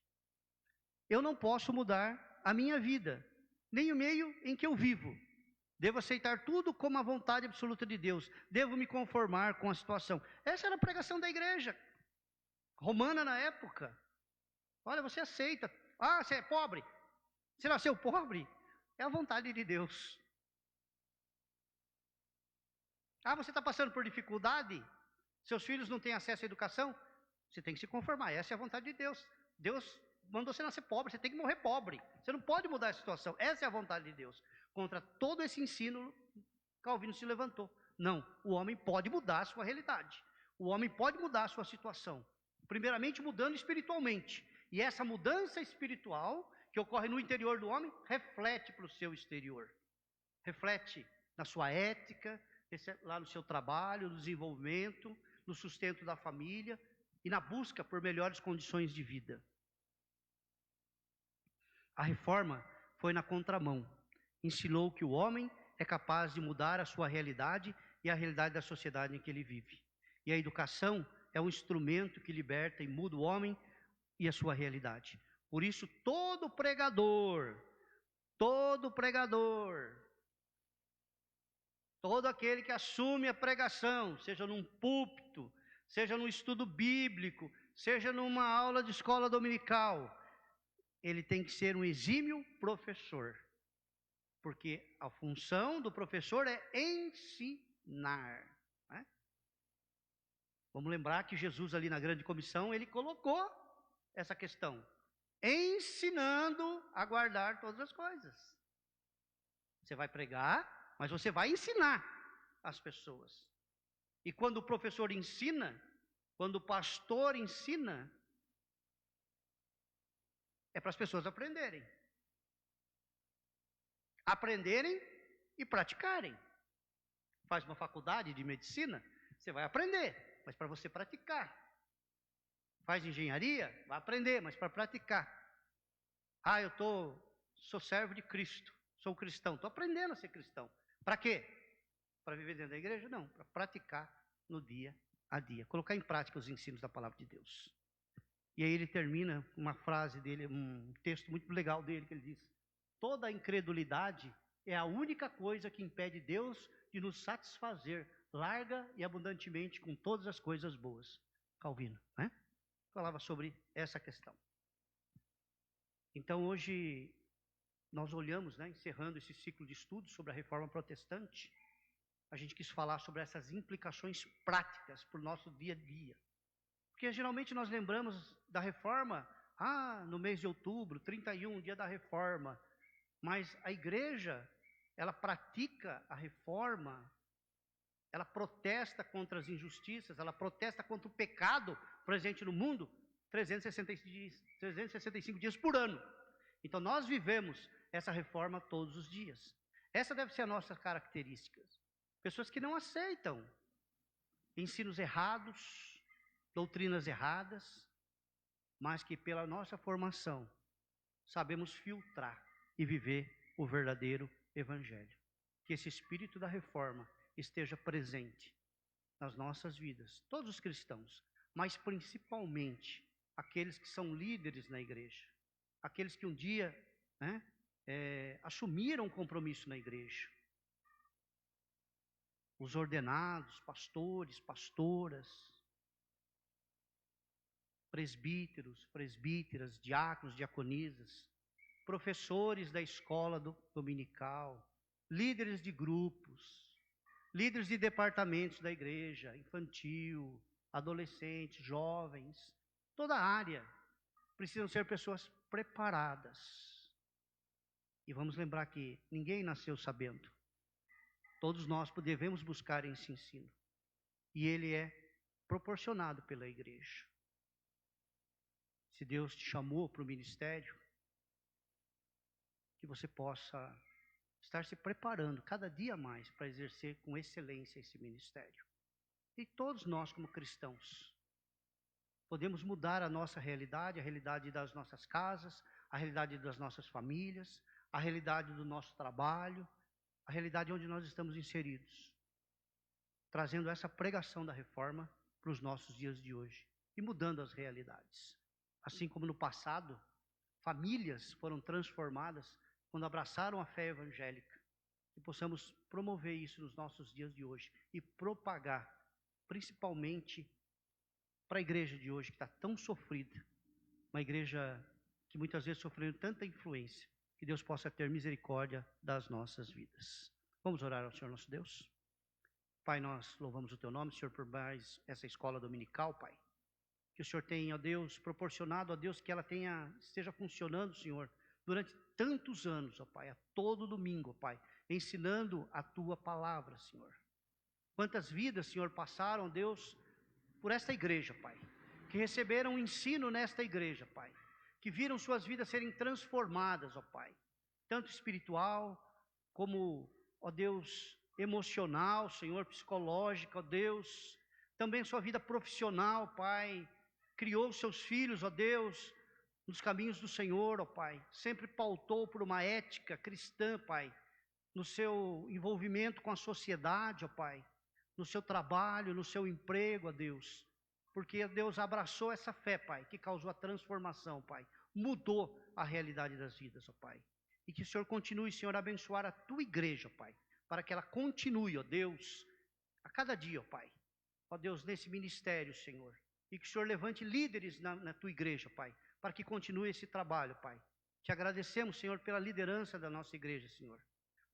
Eu não posso mudar a minha vida, nem o meio em que eu vivo. Devo aceitar tudo como a vontade absoluta de Deus. Devo me conformar com a situação. Essa era a pregação da igreja romana na época. Olha, você aceita. Ah, você é pobre. Você nasceu pobre? É a vontade de Deus. Ah, você está passando por dificuldade? Seus filhos não têm acesso à educação? Você tem que se conformar. Essa é a vontade de Deus. Deus mandou você nascer pobre. Você tem que morrer pobre. Você não pode mudar a situação. Essa é a vontade de Deus. Contra todo esse ensino, Calvino se levantou. Não, o homem pode mudar a sua realidade. O homem pode mudar a sua situação. Primeiramente mudando espiritualmente. E essa mudança espiritual que ocorre no interior do homem, reflete para o seu exterior. Reflete na sua ética, lá no seu trabalho, no desenvolvimento, no sustento da família e na busca por melhores condições de vida. A reforma foi na contramão. Ensinou que o homem é capaz de mudar a sua realidade e a realidade da sociedade em que ele vive. E a educação é um instrumento que liberta e muda o homem e a sua realidade. Por isso, todo pregador, todo aquele que assume a pregação, seja num púlpito, seja num estudo bíblico, seja numa aula de escola dominical, ele tem que ser um exímio professor. Porque a função do professor é ensinar. Né? Vamos lembrar que Jesus ali na grande comissão, ele colocou essa questão. Ensinando a guardar todas as coisas. Você vai pregar, mas você vai ensinar as pessoas. E quando o professor ensina, quando o pastor ensina, é para as pessoas aprenderem. Aprenderem e praticarem. Faz uma faculdade de medicina, você vai aprender, mas para você praticar. Faz engenharia, vai aprender, mas para praticar. Ah, sou servo de Cristo, sou cristão, estou aprendendo a ser cristão. Para quê? Para viver dentro da igreja? Não, para praticar no dia a dia. Colocar em prática os ensinos da palavra de Deus. E aí ele termina uma frase dele, um texto muito legal dele, que ele diz: toda incredulidade é a única coisa que impede Deus de nos satisfazer larga e abundantemente com todas as coisas boas. Calvino, né? Falava sobre essa questão. Então hoje nós olhamos, né, encerrando esse ciclo de estudos sobre a Reforma Protestante, a gente quis falar sobre essas implicações práticas para o nosso dia a dia. Porque geralmente nós lembramos da Reforma, no mês de outubro, 31, dia da Reforma, mas a igreja, ela pratica a Reforma, ela protesta contra as injustiças, ela protesta contra o pecado presente no mundo 365 dias por ano. Então nós vivemos essa reforma todos os dias. Essa deve ser a nossa característica. Pessoas que não aceitam ensinos errados, doutrinas erradas, mas que pela nossa formação sabemos filtrar e viver o verdadeiro evangelho. que esse espírito da reforma esteja presente nas nossas vidas, todos os cristãos, mas principalmente aqueles que são líderes na igreja, aqueles que um dia, né, assumiram um compromisso na igreja, os ordenados, pastores, pastoras, presbíteros, presbíteras, diáconos, diaconisas, professores da escola dominical, líderes de grupos, líderes de departamentos da igreja, infantil, adolescentes, jovens, toda a área, precisam ser pessoas preparadas. E vamos lembrar que ninguém nasceu sabendo. Todos nós devemos buscar esse ensino. E ele é proporcionado pela igreja. Se Deus te chamou para o ministério, que você possa estar se preparando cada dia mais para exercer com excelência esse ministério. E todos nós, como cristãos, podemos mudar a nossa realidade, a realidade das nossas casas, a realidade das nossas famílias, a realidade do nosso trabalho, a realidade onde nós estamos inseridos, trazendo essa pregação da reforma para os nossos dias de hoje e mudando as realidades. Assim como no passado, famílias foram transformadas quando abraçaram a fé evangélica, que possamos promover isso nos nossos dias de hoje e propagar, principalmente para a igreja de hoje, que está tão sofrida, uma igreja que muitas vezes sofreu tanta influência, que Deus possa ter misericórdia das nossas vidas. Vamos orar ao Senhor nosso Deus? Pai, nós louvamos o Teu nome, Senhor, por mais essa escola dominical, Pai. Que o Senhor tenha, ó Deus, proporcionado, ó Deus, que ela esteja funcionando, Senhor, durante tantos anos, ó Pai, a todo domingo, ó Pai, ensinando a Tua palavra, Senhor. Quantas vidas, Senhor, passaram, Deus, por esta igreja, Pai, que receberam um ensino nesta igreja, Pai, que viram suas vidas serem transformadas, ó Pai, tanto espiritual, como, ó Deus, emocional, Senhor, psicológica, ó Deus, também sua vida profissional, Pai, criou seus filhos, ó Deus, nos caminhos do Senhor, ó Pai, sempre pautou por uma ética cristã, Pai, no seu envolvimento com a sociedade, ó Pai, no seu trabalho, no seu emprego, ó Deus, porque Deus abraçou essa fé, Pai, que causou a transformação, Pai, mudou a realidade das vidas, ó Pai, e que o Senhor continue, Senhor, a abençoar a Tua igreja, Pai, para que ela continue, ó Deus, a cada dia, ó Pai, ó Deus, nesse ministério, Senhor, e que o Senhor levante líderes na Tua igreja, Pai, para que continue esse trabalho, Pai. Te agradecemos, Senhor, pela liderança da nossa igreja, Senhor.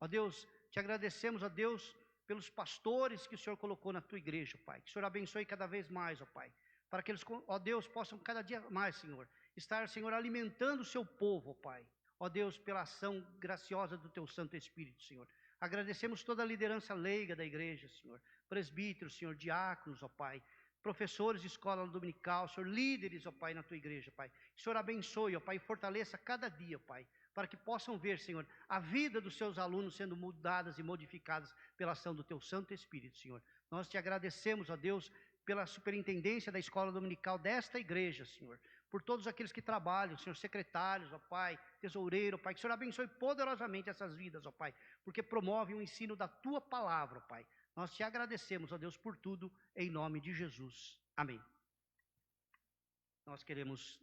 Ó Deus, te agradecemos, ó Deus, pelos pastores que o Senhor colocou na Tua igreja, Pai. Que o Senhor abençoe cada vez mais, ó Pai, para que eles, ó Deus, possam cada dia mais, Senhor, estar, Senhor, alimentando o Seu povo, ó Pai. Ó Deus, pela ação graciosa do Teu Santo Espírito, Senhor. Agradecemos toda a liderança leiga da igreja, Senhor. Presbíteros, Senhor, diáconos, ó Pai. Professores de escola dominical, Senhor, líderes, ó Pai, na Tua igreja, Pai. Que o Senhor abençoe, ó Pai, e fortaleça cada dia, ó Pai, para que possam ver, Senhor, a vida dos seus alunos sendo mudadas e modificadas pela ação do Teu Santo Espírito, Senhor. Nós te agradecemos, ó Deus, pela superintendência da escola dominical desta igreja, Senhor, por todos aqueles que trabalham, Senhor, secretários, ó Pai, tesoureiro, ó Pai, que o Senhor abençoe poderosamente essas vidas, ó Pai, porque promove o ensino da Tua palavra, ó Pai. Nós te agradecemos, ó Deus, por tudo, em nome de Jesus. Amém. Nós queremos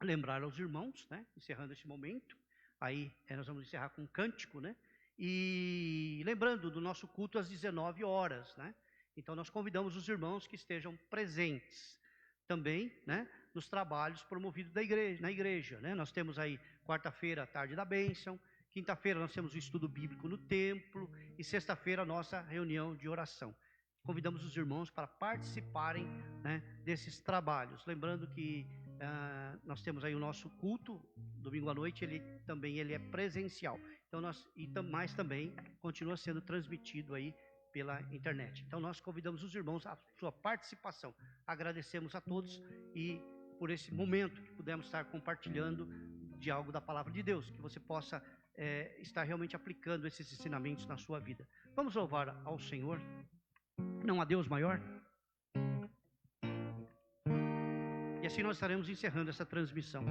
lembrar aos irmãos, né, encerrando esse momento, aí nós vamos encerrar com um cântico, né, e lembrando do nosso culto às 19 horas, né, então nós convidamos os irmãos que estejam presentes também, né, nos trabalhos promovidos na igreja, né, nós temos aí quarta-feira, a tarde da bênção, quinta-feira nós temos o estudo bíblico no templo e sexta-feira a nossa reunião de oração. Convidamos os irmãos para participarem, né, desses trabalhos. Lembrando que nós temos aí o nosso culto, domingo à noite, ele é presencial. Então mas também continua sendo transmitido aí pela internet. Então nós convidamos os irmãos à sua participação. Agradecemos a todos e por esse momento que pudemos estar compartilhando de algo da palavra de Deus, que você possa estar realmente aplicando esses ensinamentos na sua vida. Vamos louvar ao Senhor, não há Deus maior? E assim nós estaremos encerrando essa transmissão.